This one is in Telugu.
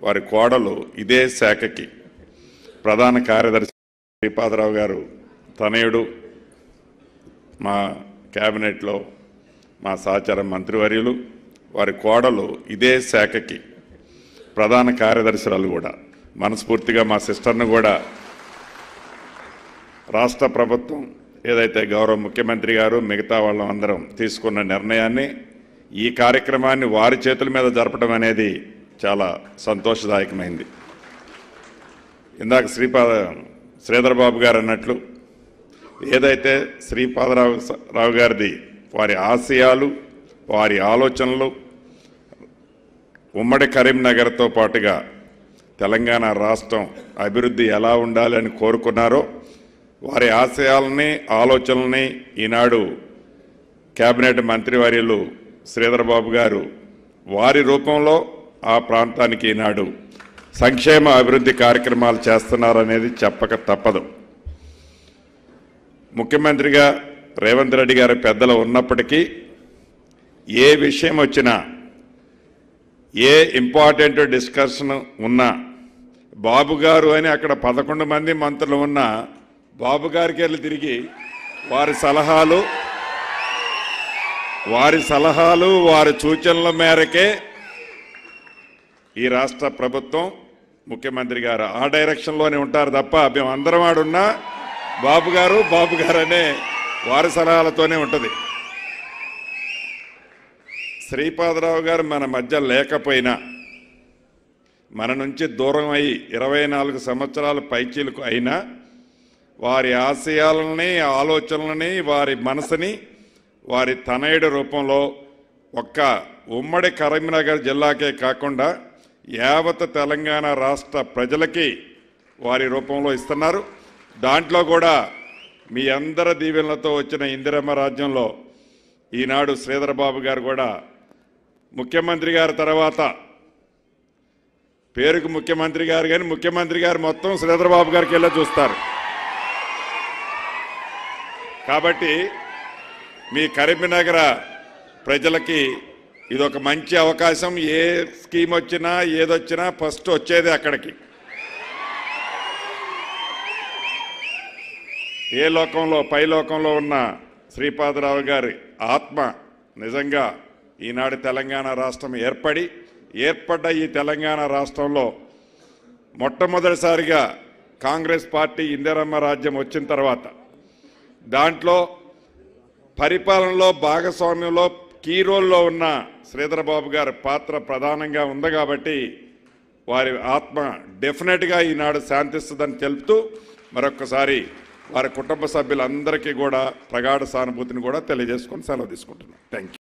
వారి కోడలు ఇదే శాఖకి ప్రధాన కార్యదర్శి శ్రీపాదరావు గారు తనయుడు మా క్యాబినెట్లో మా సహచర మంత్రివర్యులు వారి కోడలు ఇదే శాఖకి ప్రధాన కార్యదర్శురాలు కూడా మనస్ఫూర్తిగా మా సిస్టర్ను కూడా రాష్ట్ర ప్రభుత్వం ఏదైతే గౌరవ ముఖ్యమంత్రి గారు మిగతా వాళ్ళందరం తీసుకున్న నిర్ణయాన్ని ఈ కార్యక్రమాన్ని వారి చేతుల మీద జరపడం అనేది చాలా సంతోషదాయకమైంది. ఇందాక శ్రీధర్ బాబు గారు అన్నట్లు ఏదైతే శ్రీపాదరావు గారిది వారి ఆశయాలు వారి ఆలోచనలు ఉమ్మడి కరీంనగర్తో పాటుగా తెలంగాణ రాష్ట్రం అభివృద్ధి ఎలా ఉండాలని కోరుకున్నారో వారి ఆశయాలని ఆలోచనల్ని ఈనాడు కేబినెట్ మంత్రివర్యులు శ్రీధర్ బాబు గారు వారి రూపంలో ఆ ప్రాంతానికి ఈనాడు సంక్షేమ అభివృద్ధి కార్యక్రమాలు చేస్తున్నారనేది చెప్పక తప్పదు. ముఖ్యమంత్రిగా రేవంత్ రెడ్డి గారి పెద్దలు ఉన్నప్పటికీ ఏ విషయం వచ్చినా ఏ ఇంపార్టెంట్ డిస్కషన్ ఉన్నా బాబు గారు అని అక్కడ 11 మంది మంత్రులు ఉన్నా బాబు గారికి వెళ్ళి తిరిగి వారి సలహాలు వారి సూచనల మేరకే ఈ రాష్ట్ర ప్రభుత్వం ముఖ్యమంత్రి గారు ఆ డైరెక్షన్లోనే ఉంటారు తప్ప మేము అందరం ఆడున్నా బాబు గారు అనే వారి సలహాలతోనే ఉంటుంది. శ్రీపాదరావు గారు మన మధ్య లేకపోయినా మన నుంచి దూరం అయ్యి 24 సంవత్సరాల పైచీలకు అయినా వారి ఆశయాలని ఆలోచనలని వారి మనసుని వారి తనయుడి రూపంలో ఒక్క ఉమ్మడి కరీంనగర్ జిల్లాకే కాకుండా యావత్ తెలంగాణ రాష్ట్ర ప్రజలకి వారి రూపంలో ఇస్తున్నారు. దాంట్లో కూడా మీ అందరి దీవెనలతో వచ్చిన ఇందిరమ్మ రాజ్యంలో ఈనాడు శ్రీధర్ బాబు గారు కూడా ముఖ్యమంత్రి గారి తర్వాత పేరుకు ముఖ్యమంత్రి గారు కానీ ముఖ్యమంత్రి గారు మొత్తం శ్రీధర్ బాబు గారికి వెళ్ళి చూస్తారు. కాబట్టి మీ కరీంనగర్ ప్రజలకి ఇదొక మంచి అవకాశం. ఏ స్కీమ్ వచ్చినా ఏదొచ్చినా ఫస్ట్ వచ్చేది అక్కడికి. ఏ లోకంలో పై లోకంలో ఉన్న శ్రీపాదరావు గారి ఆత్మ నిజంగా ఈనాడు తెలంగాణ రాష్ట్రం ఏర్పడ్డ ఈ తెలంగాణ రాష్ట్రంలో మొట్టమొదటిసారిగా కాంగ్రెస్ పార్టీ ఇందిరమ్మ రాజ్యం వచ్చిన తర్వాత దాంట్లో పరిపాలనలో భాగస్వామ్యంలో కీ రోల్లో ఉన్న శ్రీధర్ బాబు గారి పాత్ర ప్రధానంగా ఉంది కాబట్టి వారి ఆత్మ డెఫినెట్గా ఈనాడు శాంతిస్తుందని తెలుపుతూ మరొక్కసారి వారి కుటుంబ సభ్యులందరికీ కూడా ప్రగాఢ సానుభూతిని కూడా తెలియజేసుకొని సెలవు తీసుకుంటున్నాను. Thank you.